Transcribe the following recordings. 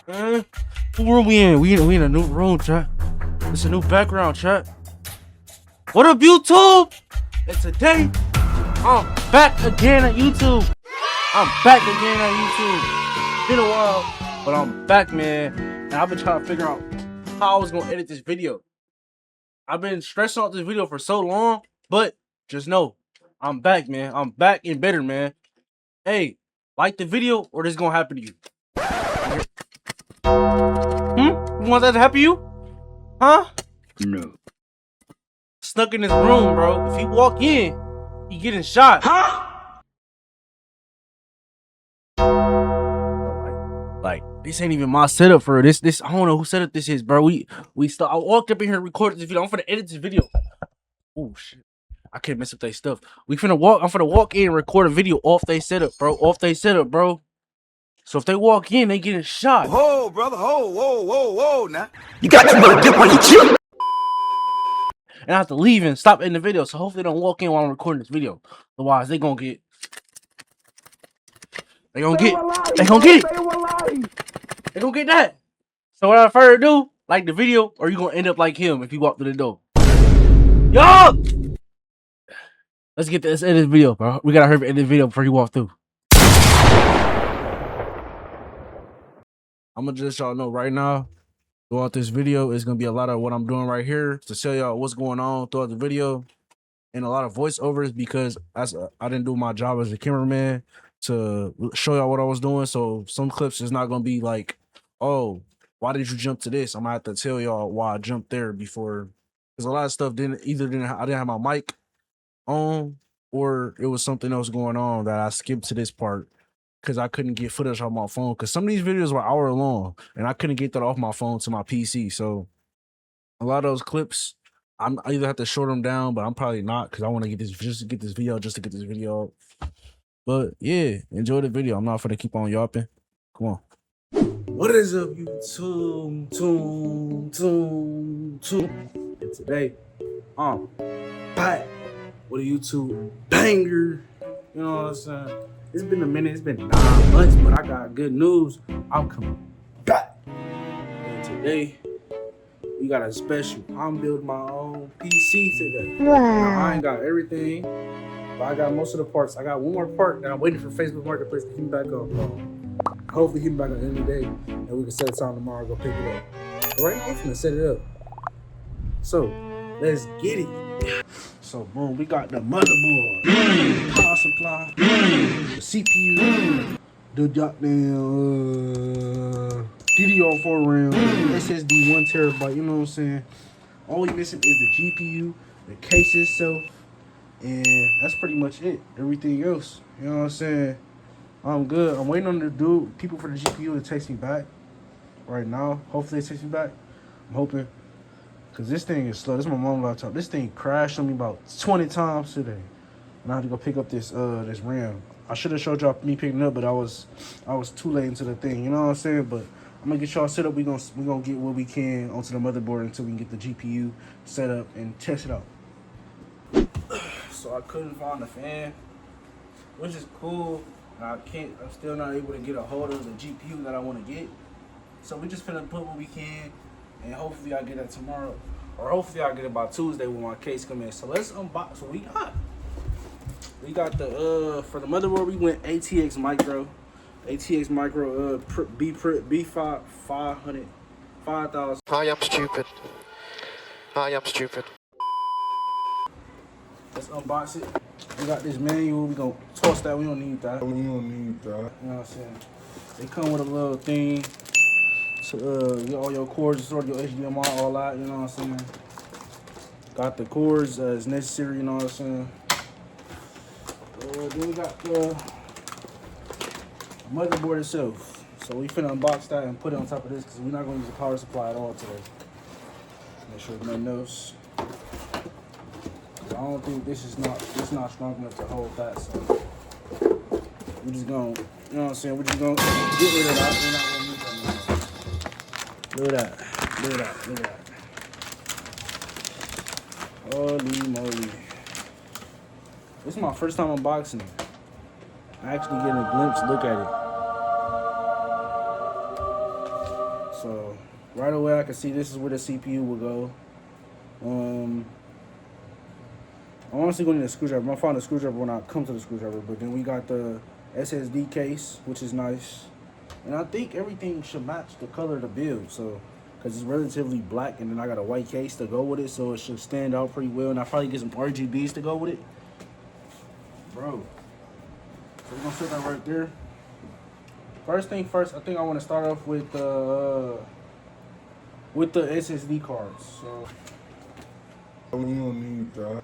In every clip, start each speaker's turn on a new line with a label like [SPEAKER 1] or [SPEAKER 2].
[SPEAKER 1] Man, what room we in? We in a new room, chat. It's a new background, chat. What up, YouTube? And today, I'm back again at YouTube. I'm back again at YouTube. Been a while, but I'm back, man. And I've been trying to figure out how I was gonna edit this video. I've been stressing out this video for so long, but just know, I'm back, man. I'm back and better, man. Hey, like the video or this gonna happen to you. You want that to happen to you? Huh?
[SPEAKER 2] No.
[SPEAKER 1] Stuck in this room, bro. If he walk in, he getting shot.
[SPEAKER 2] Huh?
[SPEAKER 1] Like this ain't even my setup for this. I don't know who setup this is, bro. I walked up in here and recorded this video. I'm finna edit this video. Oh shit. I can't mess up their stuff. I'm finna walk in and record a video off they setup, bro. Off they setup, bro. So if they walk in, they getting shot.
[SPEAKER 2] Whoa, brother. Whoa, now. You got too much dip on your chip.
[SPEAKER 1] And I have to leave and stop in the video. So hopefully they don't walk in while I'm recording this video. Otherwise, they gonna get it. They gonna get that. So without further ado, like the video, or you gonna end up like him if you walk through the door. Yo! Let's edit this video, bro. We gotta hurry up and edit this video before you walk through. I'm gonna just y'all know right now, throughout this video, it's gonna be a lot of what I'm doing right here to tell y'all what's going on throughout the video, and a lot of voiceovers because I didn't do my job as a cameraman to show y'all what I was doing. So some clips is not gonna be like, oh, why did you jump to this? I'm gonna have to tell y'all why I jumped there before, because a lot of stuff I didn't have my mic on, or it was something else going on that I skipped to this part because I couldn't get footage on my phone, because some of these videos were hour long and I couldn't get that off my phone to my PC. So a lot of those clips, I either have to short them down, but I'm probably not, because I want to get this to get this video. But yeah, enjoy the video. I'm not gonna keep on yapping. Come on. What is up, YouTube? And today, I'm back with a YouTube banger. You know what I'm saying? It's been a minute. It's been 9 months, but I got good news. I'm coming back. And today, we got a special. I'm building my own PC today. Wow. Now, I ain't got everything, but I got most of the parts. I got one more part that I'm waiting for Facebook Marketplace to hit me back up. Hopefully, hit me back at the end of the day, and we can set it time tomorrow and go pick it up. But right now, we're gonna set it up. So, let's get it. So, boom, we got the motherboard, power supply, the CPU, the goddamn DDR4 RAM, SSD 1 terabyte. You know what I'm saying? All we missing is the GPU, the case itself, and that's pretty much it. Everything else, you know what I'm saying? I'm good. I'm waiting on the people for the GPU to text me back right now. Hopefully they text me back. I'm hoping. Cause this thing is slow. This is my mom's laptop. This thing crashed on me about 20 times today. And I had to go pick up this RAM. I should have showed y'all me picking it up, but I was too late into the thing. You know what I'm saying? But I'm gonna get y'all set up. We gonna get what we can onto the motherboard until we can get the GPU set up and test it out. So I couldn't find the fan, which is cool. I'm still not able to get a hold of the GPU that I want to get. So we just finna put what we can. And hopefully I get that tomorrow, or hopefully I get it by Tuesday when my case come in. So let's unbox what we got. We got the for the motherboard we went ATX Micro, B5 500 5000.
[SPEAKER 3] I am stupid.
[SPEAKER 1] Let's unbox it. We got this manual. We gonna toss that. We don't need that. You know what I'm saying? They come with a little thing. So, get all your cords, sort your HDMI, all that, you know what I'm saying? Got the cords as necessary, you know what I'm saying? Then we got the motherboard itself. So we finna unbox that and put it on top of this because we're not gonna use the power supply at all today. Make sure there's nothing else. I don't think it's not strong enough to hold that, so we're just gonna, you know what I'm saying? We're just gonna get rid of that. We're not gonna use that anymore. Look at that. Holy moly. This is my first time unboxing it. I actually getting a glimpse look at it. So right away I can see this is where the CPU will go. I'm honestly going to need a screwdriver. I'm gonna find a screwdriver when I come to the screwdriver. But then we got the SSD case, which is nice. And I think everything should match the color of the build. So, because it's relatively black, and then I got a white case to go with it, so it should stand out pretty well. And I probably get some RGBs to go with it, bro. So we're gonna set that right there. First thing first, I think I want to start off with the SSD cards. So
[SPEAKER 3] We don't need that.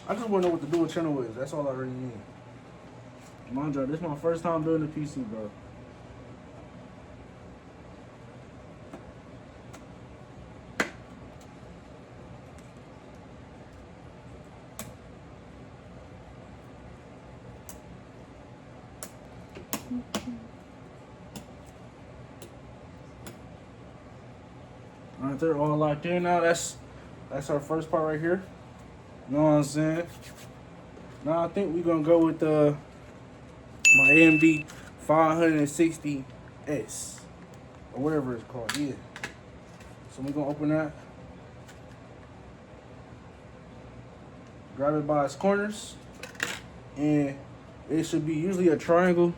[SPEAKER 1] I just want to know what the dual channel is. That's all I really need. Mind you, this is my first time building a PC, bro. Alright, they're all locked in now. That's our first part right here. You know what I'm saying? Now I think we're gonna go with my AMD 560S or whatever it's called. Yeah. So we're gonna open that. Grab it by its corners, and it should be usually a triangle.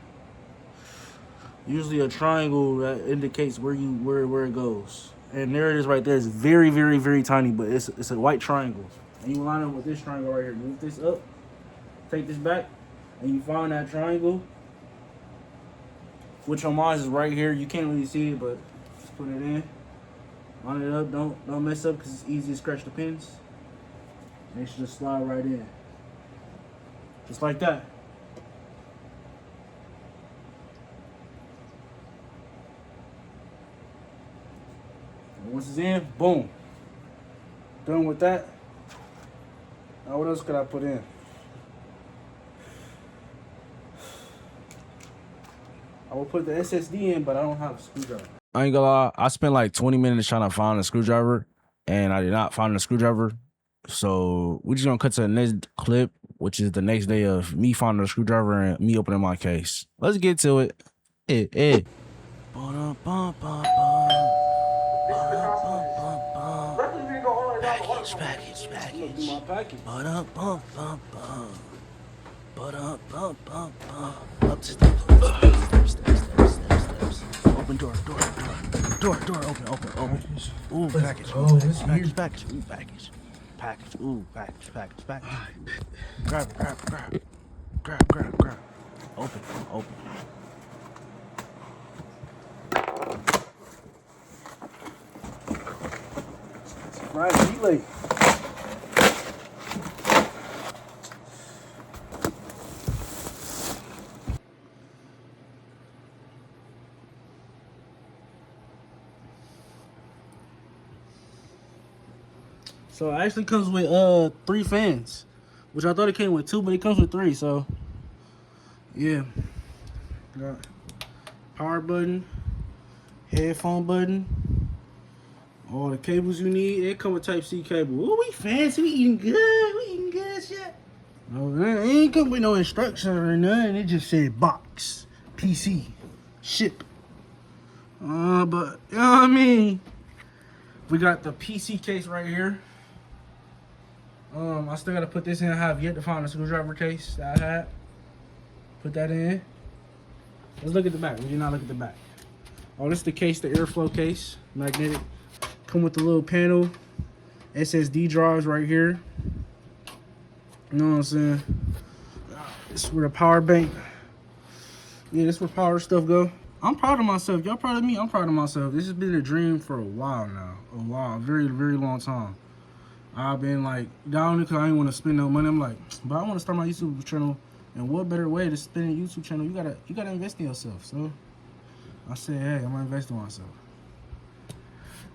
[SPEAKER 1] Usually a triangle that indicates where it goes. And there it is right there. It's very, very, very tiny, but it's a white triangle. And you line up with this triangle right here. Move this up, take this back, and you find that triangle, which on mine is right here. You can't really see it, but just put it in. Line it up. Don't mess up because it's easy to scratch the pins. And it should just slide right in. Just like that. Once it's in, boom. Done with that. Now what else could I put in? I will put the SSD in, but I don't have a screwdriver. I ain't gonna lie, I spent like 20 minutes trying to find a screwdriver, and I did not find a screwdriver. So we're just gonna cut to the next clip, which is the next day of me finding a screwdriver and me opening my case. Let's get to it. Package. Up the steps. Open door, open. Ooh, package. Package. Ooh, package. Grab. Open. Right, relay. So it actually comes with 3 fans, which I thought it came with 2, but it comes with 3. So yeah, got power button, headphone button, all the cables you need. It come with Type-C cable. Ooh, we fancy, we eating good shit. No, it ain't come with no instructions or nothing. It just said box, PC, ship. But you know what I mean. We got the PC case right here. I still gotta put this in. I have yet to find a screwdriver case that I had. Put that in. Let's look at the back. We did not look at the back. Oh, this is the case, the airflow case, magnetic. Come with the little panel, SSD drives right here. You know what I'm saying? This is where the power bank. Yeah, this is where power stuff go. I'm proud of myself. Y'all proud of me? I'm proud of myself. This has been a dream for a while now. A very, very long time. I've been like down because I didn't want to spend no money. I'm like, but I want to start my YouTube channel, and what better way to spend a YouTube channel? You gotta invest in yourself. So I said, hey, I'm gonna invest in myself.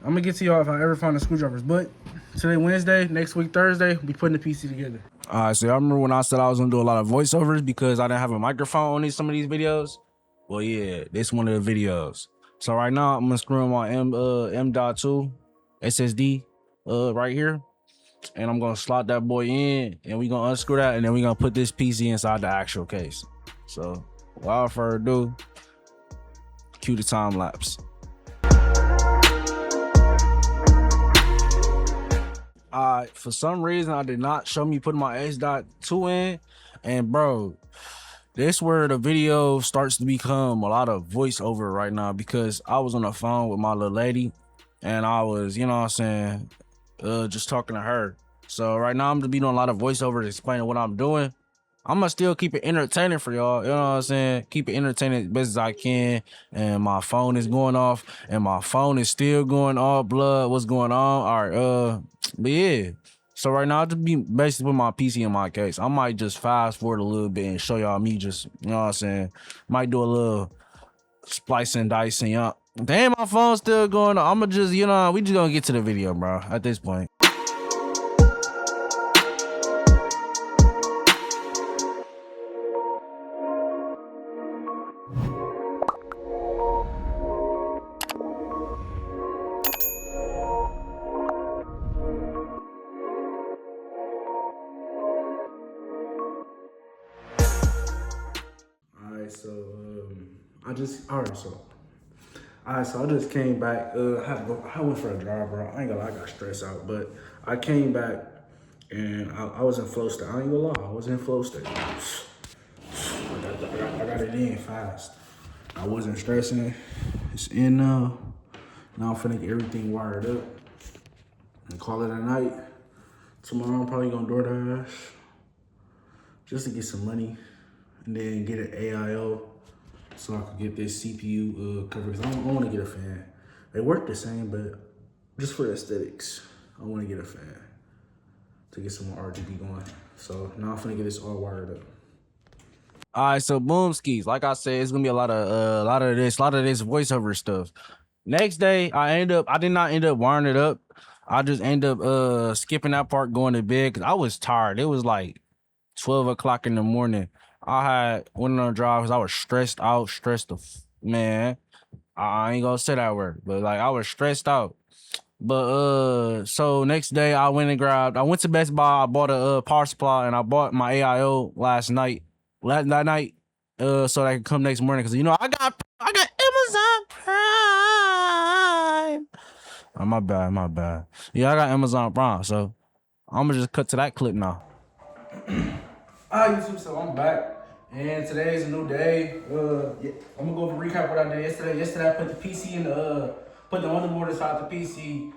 [SPEAKER 1] I'm gonna get to y'all if I ever find the screwdrivers. But today Wednesday, next week Thursday, we putting the PC together. Alright, so I remember when I said I was gonna do a lot of voiceovers because I didn't have a microphone on some of these videos. Well, yeah, this one of the videos. So right now I'm gonna screw in my M.2 SSD right here. And I'm gonna slot that boy in, and we gonna unscrew that, and then we gonna put this PC inside the actual case. So without further ado, cue the time lapse. For some reason I did not show me putting my H.2 in, and bro, this where the video starts to become a lot of voiceover right now because I was on the phone with my little lady, and I was, you know what I'm saying, just talking to her. So right now I'm gonna be doing a lot of voiceovers explaining what I'm doing. I'm gonna still keep it entertaining for y'all. You know what I'm saying? Keep it entertaining as best as I can. And my phone is going off, and my phone is still going all blood. What's going on? All right, but yeah. So right now I just be basically with my PC in my case. I might just fast forward a little bit and show y'all me just, you know what I'm saying? Might do a little splicing, dicing, y'all. Damn, my phone's still going on. I'ma just, you know, we just gonna get to the video, bro, at this point. So I just came back. I went for a drive, bro. I ain't gonna lie, I got stressed out, but I came back and I was in flow state. I ain't gonna lie, I was in flow state. I got it in fast. I wasn't stressing. It's in now. Now I'm finna get everything wired up and call it a night. Tomorrow I'm probably gonna DoorDash just to get some money and then get an AIO so I could get this CPU cover. Cause I want to get a fan. They work the same, but just for aesthetics, I want to get a fan to get some more RGB going. So now I'm finna get this all wired up. All right, so boom skis. Like I said, it's gonna be a lot of this voiceover stuff. Next day, I did not end up wiring it up. I just end up skipping that part, going to bed because I was tired. It was like 12 o'clock in the morning. I had went on a drive because I was stressed out, man. I ain't gonna say that word, but like I was stressed out. But so next day I went to Best Buy, I bought a power supply, and I bought my AIO that night, so that I could come next morning because you know I got Amazon Prime. Oh, my bad. Yeah, I got Amazon Prime, so I'm gonna just cut to that clip now. Hi YouTube, so I'm back, and today's a new day. Yeah, I'm gonna go over recap what I did yesterday. Yesterday I put the PC in put the motherboard inside the PC,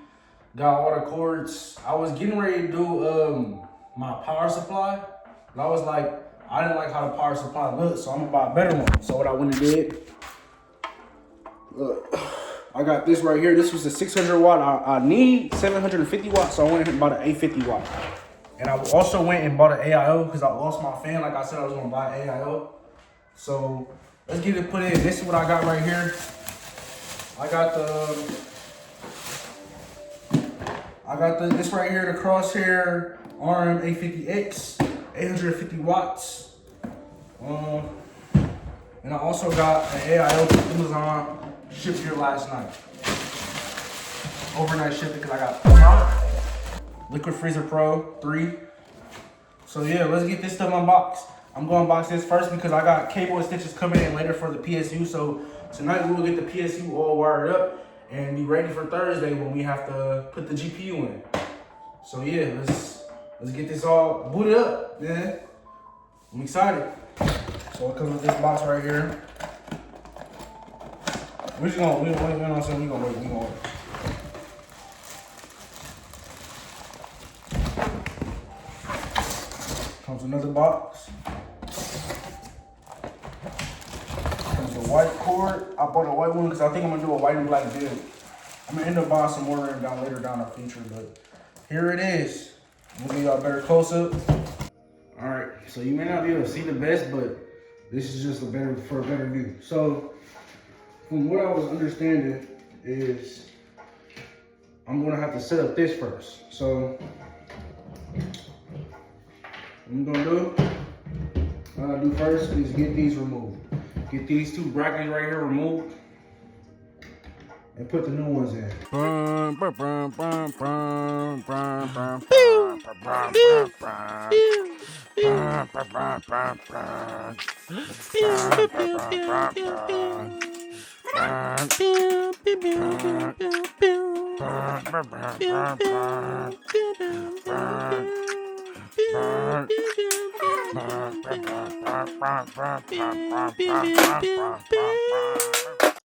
[SPEAKER 1] got all the cords. I was getting ready to do my power supply, but I was like, I didn't like how the power supply looked, so I'm gonna buy a better one. So what I went and did, look, I got this right here. This was a 600 watt. I need 750 watts, so I went and bought an 850 watt. And I also went and bought an AIO because I lost my fan. Like I said, I was gonna buy an AIO. So let's get it put in. This is what I got right here. I got this right here, the Crosshair RM850X, 850 watts. And I also got an AIO from Amazon, shipped here last night. Overnight shipping because I got Liquid Freezer Pro 3. So yeah, let's get this stuff unboxed. I'm gonna unbox this first because I got cable and stitches coming in later for the PSU. So tonight we will get the PSU all wired up and be ready for Thursday when we have to put the GPU in. So yeah, let's get this all booted up, man. I'm excited. So it comes with this box right here. We're gonna wait. Comes another box. Comes a white cord. I bought a white one because I think I'm gonna do a white and black build. I'm gonna end up buying some more later down the future, but here it is. I'm gonna give y'all a better close up. All right, so you may not be able to see the best, but this is just for a better view. So from what I was understanding is I'm gonna have to set up this first. So what I'm gonna do, what I do first is get these removed. Get these two brackets right here removed and put the new ones in.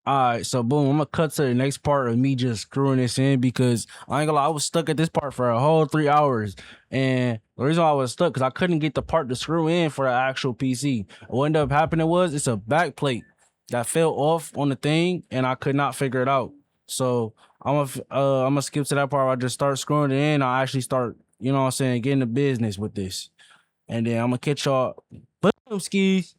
[SPEAKER 1] Alright, so boom, I'm gonna cut to the next part of me just screwing this in because I ain't gonna lie, I was stuck at this part for a whole 3 hours. And the reason why I was stuck because I couldn't get the part to screw in for the actual PC. What ended up happening was it's a back plate that fell off on the thing and I could not figure it out. So I'm gonna skip to that part where I just start screwing it in. I actually start, you know what I'm saying, getting the business with this. And then I'm gonna catch y'all. Boom skis.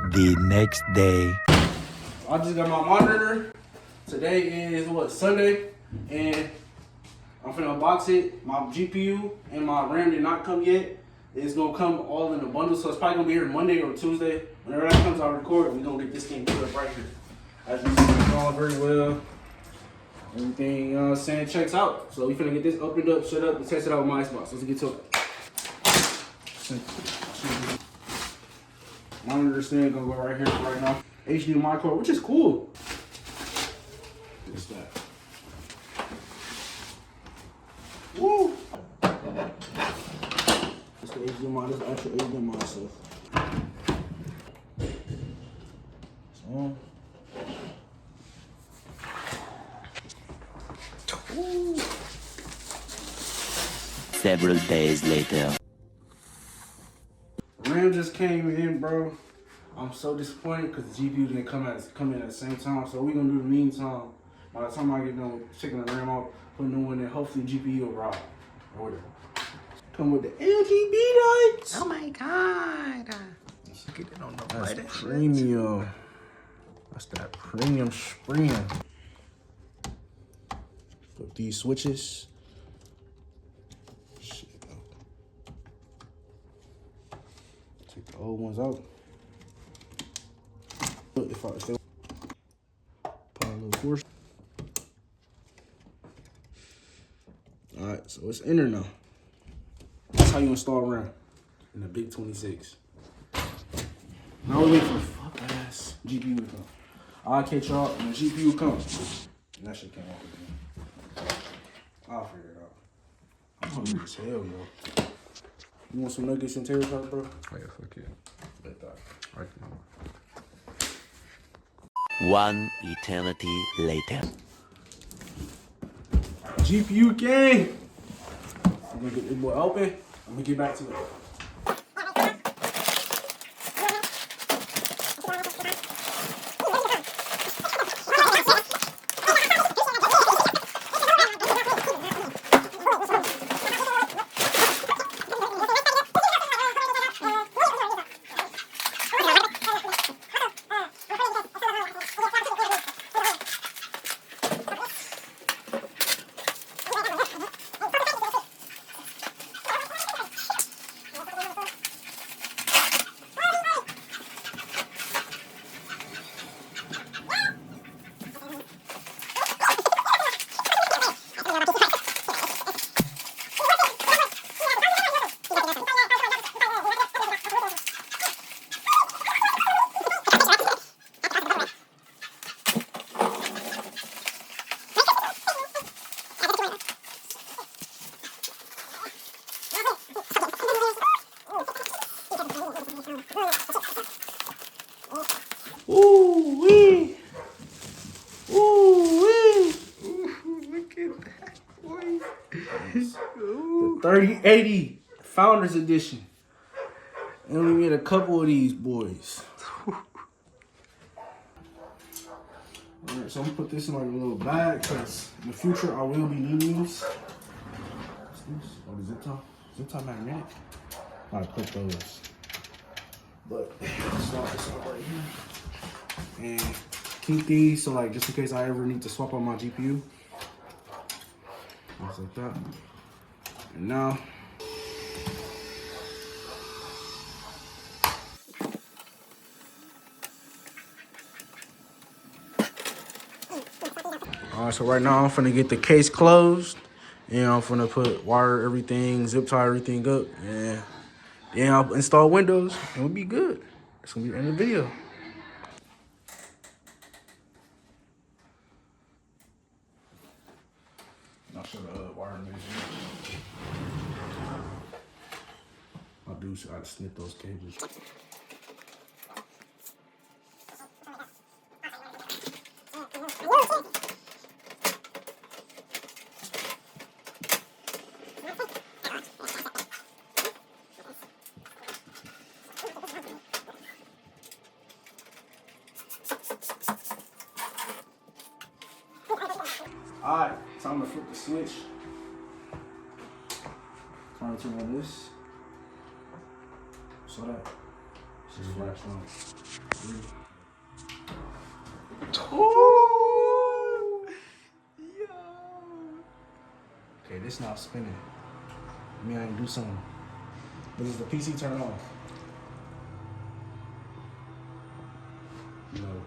[SPEAKER 4] The next day.
[SPEAKER 1] I just got my monitor. Today is what, Sunday, and I'm finna unbox it. My GPU and my RAM did not come yet. It's gonna come all in a bundle, so it's probably gonna be here Monday or Tuesday. Whenever that comes, I'll record. We're gonna get this thing put up right here. As you see, it's going very well. Everything, you know what I'm saying, checks out. So we finna get this opened up, shut up, and test it out with my Xbox. Let's get to it. Monitor stand gonna go right here right now. HDMI cord, which is cool. What's that? Woo! It's the HDMI, this is actual HDMI stuff. So.
[SPEAKER 4] Several days later.
[SPEAKER 1] RAM just came in, bro. I'm so disappointed because the GPU didn't come in at the same time. So we're gonna do the meantime. By the time I get done with checking the RAM out, put a new one in, hopefully GPU will ride. Or whatever. Come with the LGB lights.
[SPEAKER 2] Oh my god. Get it on the
[SPEAKER 1] That's premium. That's that premium screen. Put these switches. Shit. Take the old ones out. If I put a little force. Alright, so it's in there now. That's how you install RAM in the big 26. Now we're waiting for fuck ass GPU to come. I'll catch y'all when the GPU comes. And that shit came off again. I'll figure it out. I'm hungry as hell, yo. You want some nuggets and tater tots, bro?
[SPEAKER 3] Oh yeah, fuck yeah.
[SPEAKER 1] Bet that.
[SPEAKER 3] Right now.
[SPEAKER 4] One eternity later.
[SPEAKER 1] GPU gang! I'm gonna get this boy open. I'm gonna get back to it. The 3080 Founders Edition. And we made a couple of these boys. Alright, so I'm gonna put this in like a little bag because in the future I will be needing these. What's this? Oh, the zip tie? Zip tie magnetic. I put those. But swap this out right here. And keep these so like just in case I ever need to swap out my GPU. Just like that. And now alright, so right now I'm finna get the case closed. And I'm finna wire everything, zip tie everything up, and then I'll install Windows and we'll be good. That's gonna be the end of the video. I'll show the wiring measure. I'll do so I snip those cables. Alright, time to flip the switch. Time to turn on this. So that just flash on. Oh, yeah. Okay, this not spinning. I mean, I can do something. But is the PC turning off? No.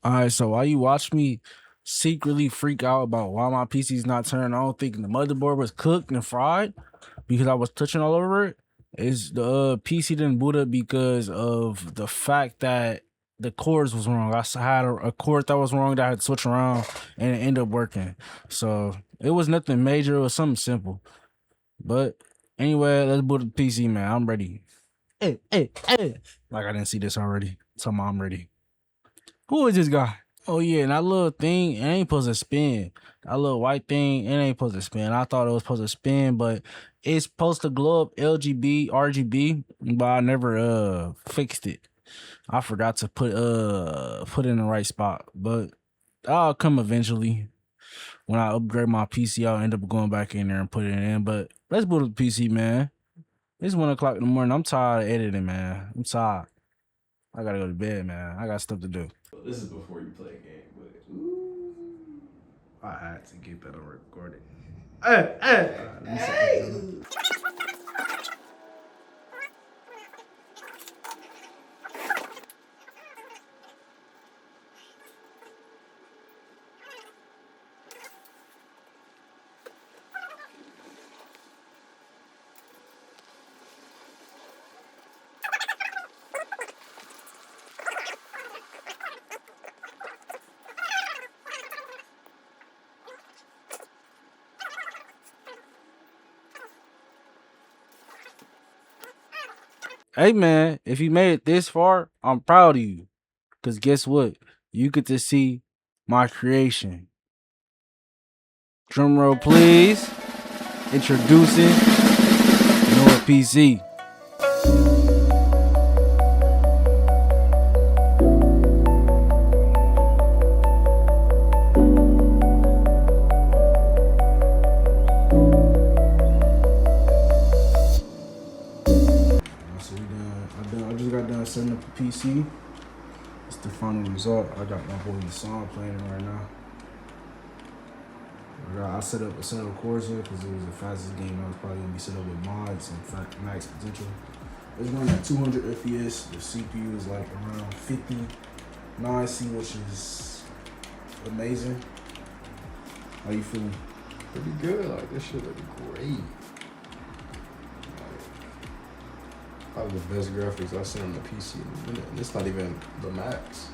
[SPEAKER 1] Alright, so while you watch me secretly freak out about why my PC's not turning on, thinking the motherboard was cooked and fried because I was touching all over it, is the PC didn't boot up because of the fact that the cords was wrong. I had a cord that was wrong that I had to switch around and it ended up working. So it was nothing major, it was something simple. But anyway, let's boot up the PC, man. I'm ready. Hey. Like I didn't see this already. So I'm ready. Who is this guy? Oh yeah, and that little thing, it ain't supposed to spin. That little white thing, it ain't supposed to spin. I thought it was supposed to spin, but it's supposed to glow up RGB, but I never fixed it. I forgot to put it in the right spot, but I'll come eventually. When I upgrade my PC, I'll end up going back in there and put it in. But let's boot up the PC, man. It's 1 o'clock in the morning. I'm tired of editing, man. I'm tired. I gotta go to bed, man. I got stuff to do.
[SPEAKER 5] This is before you play a game, but ooh.
[SPEAKER 1] I had to get that on recording. Hey man, if you made it this far, I'm proud of you. Cause guess what? You get to see my creation. Drum roll please. Introducing Noah PC. I just got done setting up the PC. It's the final result. I got my boy song playing right now. I set up Corsair because it was the fastest game. I was probably gonna be set up with mods and max potential. It's running at 200 FPS. The CPU is like around 59C, which is amazing. How you feeling?
[SPEAKER 5] Pretty good. Like this shit look great. Probably the best graphics I've seen on the PC in a minute. And it's not even the max.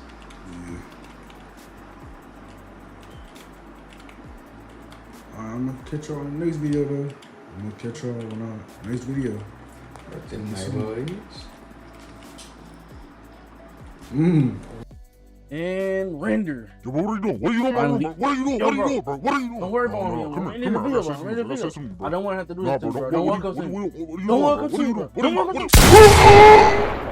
[SPEAKER 1] Yeah. I'm gonna catch y'all in the next video though. I'm gonna catch y'all on the next video.
[SPEAKER 5] Right,
[SPEAKER 1] And render.
[SPEAKER 3] Yo, bro, what are you doing? What are you doing,
[SPEAKER 1] Finally.
[SPEAKER 3] bro? What are you doing?
[SPEAKER 1] Yo,
[SPEAKER 3] What are you
[SPEAKER 1] bro.
[SPEAKER 3] doing, bro? What are you doing?
[SPEAKER 1] Don't worry
[SPEAKER 3] No,
[SPEAKER 1] about
[SPEAKER 3] no,
[SPEAKER 1] me.
[SPEAKER 3] no,
[SPEAKER 1] I'm
[SPEAKER 3] come
[SPEAKER 1] in
[SPEAKER 3] here,
[SPEAKER 1] the
[SPEAKER 3] come
[SPEAKER 1] video,
[SPEAKER 3] here.
[SPEAKER 1] bro. I'm in the
[SPEAKER 3] Let's
[SPEAKER 1] video.
[SPEAKER 3] say something, bro.
[SPEAKER 1] I don't want to have to do
[SPEAKER 3] Nah,
[SPEAKER 1] this,
[SPEAKER 3] bro,
[SPEAKER 1] bro.
[SPEAKER 3] what
[SPEAKER 1] Don't
[SPEAKER 3] are
[SPEAKER 1] walk
[SPEAKER 3] you
[SPEAKER 1] up to me.
[SPEAKER 3] doing? What are you
[SPEAKER 1] Don't
[SPEAKER 3] doing,
[SPEAKER 1] walk
[SPEAKER 3] bro?
[SPEAKER 1] up
[SPEAKER 3] What
[SPEAKER 1] to
[SPEAKER 3] are
[SPEAKER 1] me,
[SPEAKER 3] you
[SPEAKER 1] bro.
[SPEAKER 3] doing?
[SPEAKER 1] Don't walk up
[SPEAKER 3] What
[SPEAKER 1] to me.
[SPEAKER 3] are you doing?